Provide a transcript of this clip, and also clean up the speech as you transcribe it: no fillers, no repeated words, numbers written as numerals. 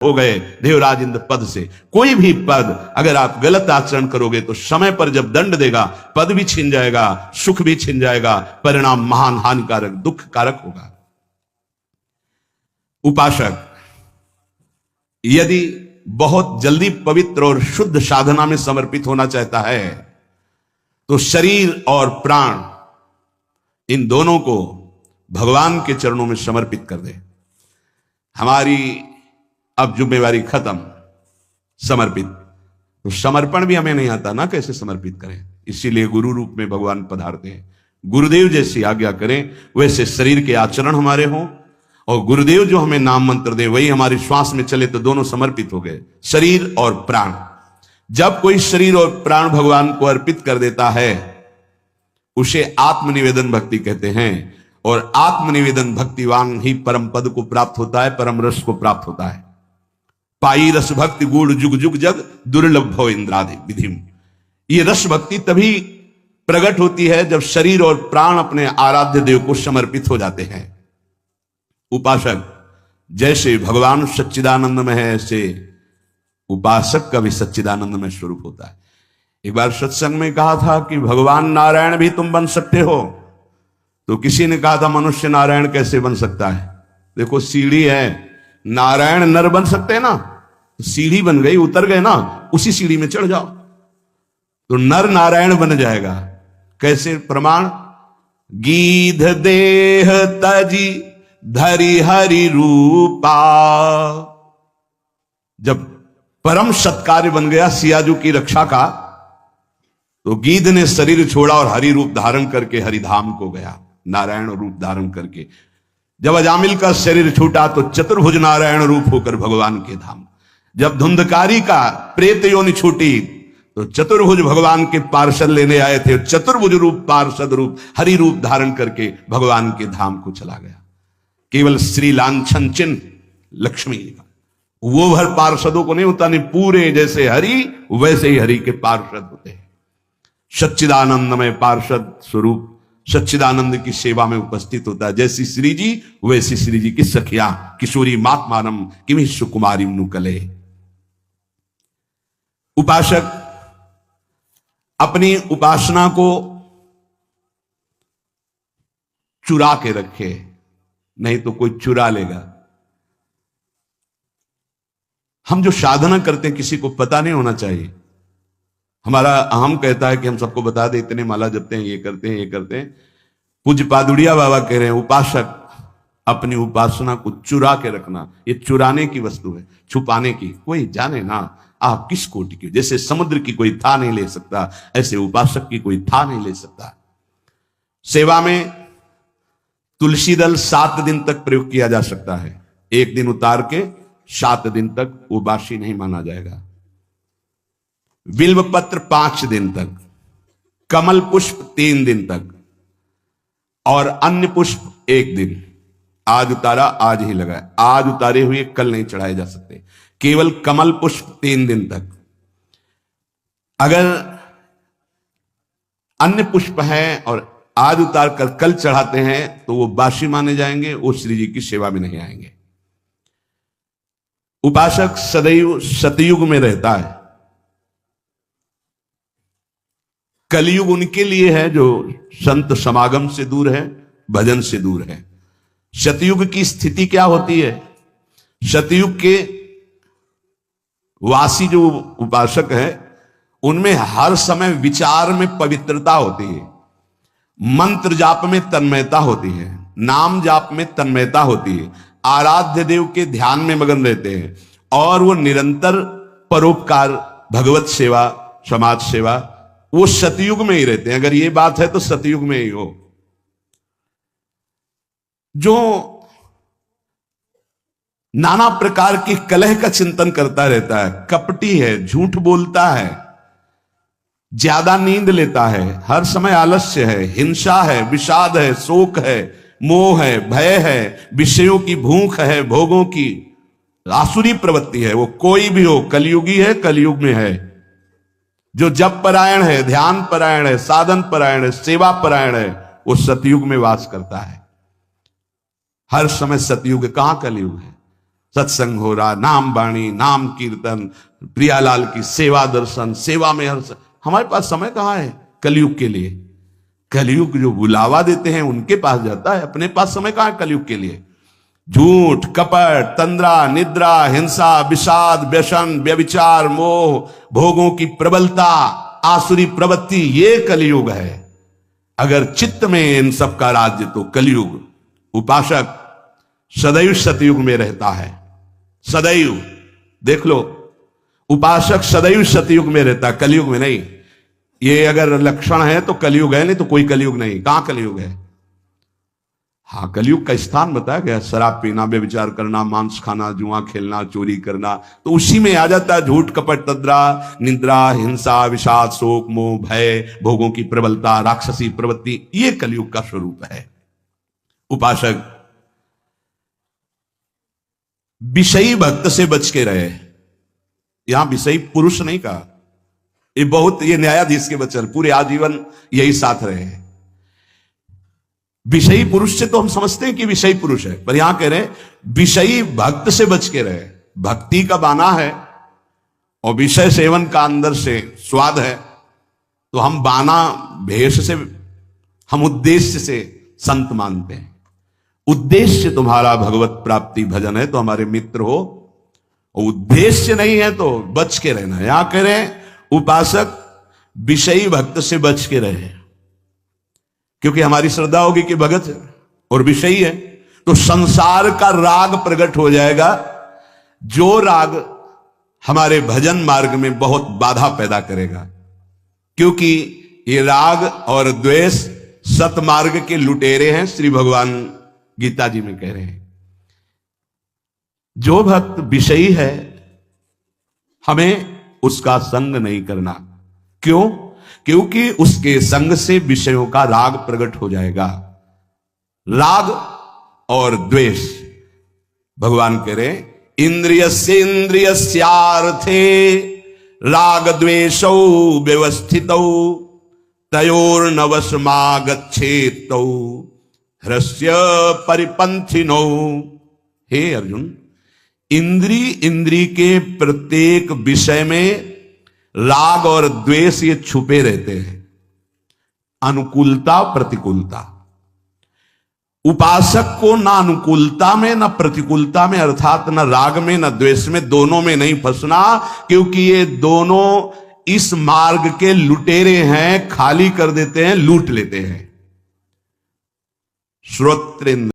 हो गए देवराज इंद्र पद से। कोई भी पद अगर आप गलत आचरण करोगे तो समय पर जब दंड देगा, पद भी छीन जाएगा, सुख भी छीन जाएगा, परिणाम महान हानिकारक दुख कारक होगा। उपासक यदि बहुत जल्दी पवित्र और शुद्ध साधना में समर्पित होना चाहता है तो शरीर और प्राण इन दोनों को भगवान के चरणों में समर्पित कर दे। हमारी अब जिम्मेवारी खत्म, समर्पित। तो समर्पण भी हमें नहीं आता ना, कैसे समर्पित करें। इसीलिए गुरु रूप में भगवान पधारते हैं। गुरुदेव जैसी आज्ञा करें वैसे शरीर के आचरण हमारे हों, और गुरुदेव जो हमें नाम मंत्र दे वही हमारी श्वास में चले, तो दोनों समर्पित हो गए, शरीर और प्राण। जब कोई शरीर और प्राण भगवान को अर्पित कर देता है उसे आत्मनिवेदन भक्ति कहते हैं, और आत्मनिवेदन भक्तिवान ही परम पद को प्राप्त होता है, परम रस को प्राप्त होता है। पाई रस भक्ति गुड़ जुग जुग जग दुर्लभ भव इंद्रादि विधिम। ये रस भक्ति तभी प्रकट होती है जब शरीर और प्राण अपने आराध्य देव को समर्पित हो जाते हैं। उपासक जैसे भगवान सच्चिदानंद में है, ऐसे उपासक का भी सच्चिदानंद में स्वरूप होता है। एक बार सत्संग में कहा था कि भगवान नारायण भी तुम बन सकते हो, तो किसी ने कहा था मनुष्य नारायण कैसे बन सकता है। देखो सीढ़ी है, नारायण नर बन सकते हैं ना, सीढ़ी बन गई, उतर गए ना, उसी सीढ़ी में चढ़ जाओ तो नर नारायण बन जाएगा। कैसे प्रमाण? गीध देह तजी धरि हरि रूपा। जब परम सत्कार्य बन गया सियाजू की रक्षा का, तो गीध ने शरीर छोड़ा और हरि रूप धारण करके हरिधाम को गया, नारायण रूप धारण करके। जब अजामिल का शरीर छूटा तो चतुर्भुज नारायण रूप होकर भगवान के धाम। जब धुंधकारी का प्रेत योनि छूटी तो चतुर्भुज भगवान के पार्षद लेने आए थे, चतुर्भुज रूप पार्षद रूप हरि रूप धारण करके भगवान के धाम को चला गया। केवल श्री लांछन चिन्ह लक्ष्मी का वो भर पार्षदों को नहीं होता, नहीं पूरे जैसे हरि वैसे ही हरि के पार्षद होते हैं। सच्चिदानंद में पार्षद स्वरूप सच्चिदानंद की सेवा में उपस्थित होता है। जैसी श्री जी वैसी श्री जी की सखिया किशोरी मातमानम किमि सुकुमारी नुकले। उपासक अपनी उपासना को चुरा के रखे, नहीं तो कोई चुरा लेगा। हम जो साधना करते हैं किसी को पता नहीं होना चाहिए। हमारा अहम कहता है कि हम सबको बता दे, इतने माला जपते हैं, ये करते हैं, ये करते हैं। पूज्य पादुड़िया बाबा कह रहे हैं उपासक अपनी उपासना को चुरा के रखना। ये चुराने की वस्तु है, छुपाने की। कोई जाने ना आप किस कोटि के। जैसे समुद्र की कोई था नहीं ले सकता, ऐसे उपासक की कोई था नहीं ले सकता। सेवा में तुलसी दल 7 दिन तक प्रयोग किया जा सकता है। एक दिन उतार के 7 दिन तक वो बासी नहीं माना जाएगा। बिल्व पत्र 5 दिन तक, कमल पुष्प 3 दिन तक, और अन्य पुष्प 1 दिन। आज उतारा आज ही लगाए, आज उतारे हुए कल नहीं चढ़ाए जा सकते। केवल कमल पुष्प 3 दिन तक। अगर अन्य पुष्प हैं और आज उतार कर कल चढ़ाते हैं तो वो बासी माने जाएंगे, वो श्री जी की सेवा में नहीं आएंगे। उपासक सदैव सतयुग में रहता है। कलयुग उनके लिए है जो संत समागम से दूर है, भजन से दूर है। सतयुग की स्थिति क्या होती है? सतयुग के वासी जो उपासक है उनमें हर समय विचार में पवित्रता होती है, मंत्र जाप में तन्मयता होती है, नाम जाप में तन्मयता होती है, आराध्य देव के ध्यान में मगन रहते हैं, और वो निरंतर परोपकार, भगवत सेवा, समाज सेवा, वो सतयुग में ही रहते हैं। अगर ये बात है तो सतयुग में ही हो। जो नाना प्रकार की कलह का चिंतन करता रहता है, कपटी है, झूठ बोलता है, ज्यादा नींद लेता है, हर समय आलस्य है, हिंसा है, विषाद है, शोक है, मोह है, भय है, विषयों की भूख है, भोगों की आसुरी प्रवृत्ति है, वो कोई भी हो, कलयुगी है, कलयुग में है। जो जप परायण है, ध्यान परायण है, साधन परायण है, सेवा परायण है, वो सतयुग में वास करता है। हर समय सतयुग, कहां कलयुग है। सत्संग हो रहा, नाम वाणी, नाम कीर्तन, प्रियालाल की सेवा दर्शन, सेवा में हर हमारे पास समय कहाँ है कलयुग के लिए? कलयुग जो बुलावा देते हैं उनके पास जाता है, अपने पास समय कहाँ है कलयुग के लिए? झूठ, कपट, तंद्रा, निद्रा, हिंसा, विषाद, व्यसन, व्यभिचार, मोह, भोगों की प्रबलता, आसुरी प्रवृत्ति, ये कलयुग है। अगर चित्त में इन सब का राज्य तो कलयुग। उपासक सदैव सतयुग में रहता है, सदैव। देख लो, उपासक सदैव सतयुग में रहता, कलयुग में नहीं। ये अगर लक्षण है तो कलयुग है, नहीं तो कोई कलयुग नहीं। कहां कलयुग है? हाँ, कलयुग का स्थान बताया गया, शराब पीना, व्यभिचार करना, मांस खाना, जुआ खेलना, चोरी करना, तो उसी में आ जाता है झूठ, कपट, तंद्रा, निद्रा, हिंसा, विषाद, शोक, मोह, भय, भोगों की प्रबलता, राक्षसी प्रवृत्ति, ये कलयुग का स्वरूप है। उपासक विषयी भक्त से बच के रहे। यहां विषयी पुरुष नहीं कहा, ये न्यायाधीश के वचन, पूरे आजीवन यही साथ रहे हैं। विषयी पुरुष से तो हम समझते हैं कि विषयी पुरुष है, पर यहां कह रहे हैं विषयी भक्त से बच के रहे। भक्ति का बाना है और विषय सेवन का अंदर से स्वाद है, तो हम बाना भेष से, हम उद्देश्य से संत मानते हैं। उद्देश्य तुम्हारा भगवत प्राप्ति भजन है तो हमारे मित्र हो, और उद्देश्य नहीं है तो बच के रहना। यहां कह रहे हैं उपासक विषयी भक्त से बच के रहे, क्योंकि हमारी श्रद्धा होगी कि भगत है और विषयी है तो संसार का राग प्रकट हो जाएगा, जो राग हमारे भजन मार्ग में बहुत बाधा पैदा करेगा। क्योंकि ये राग और द्वेष सतमार्ग के लुटेरे हैं, श्री भगवान गीता जी में कह रहे हैं। जो भक्त विषयी है हमें उसका संग नहीं करना। क्यों? क्योंकि उसके संग से विषयों का राग प्रकट हो जाएगा। राग और द्वेष, भगवान कह रहे इंद्रियस्य इंद्रियस्यार्थे राग द्वेषौ व्यवस्थितौ तयोर्नवशमागच्छेतौ हृस्य परिपंथिनौ। हे अर्जुन, इंद्री के प्रत्येक विषय में राग और द्वेष ये छुपे रहते हैं, अनुकूलता प्रतिकूलता। उपासक को ना अनुकूलता में ना प्रतिकूलता में, अर्थात ना राग में ना द्वेष में, दोनों में नहीं फंसना, क्योंकि ये दोनों इस मार्ग के लुटेरे हैं, खाली कर देते हैं, लूट लेते हैं। श्रोत्र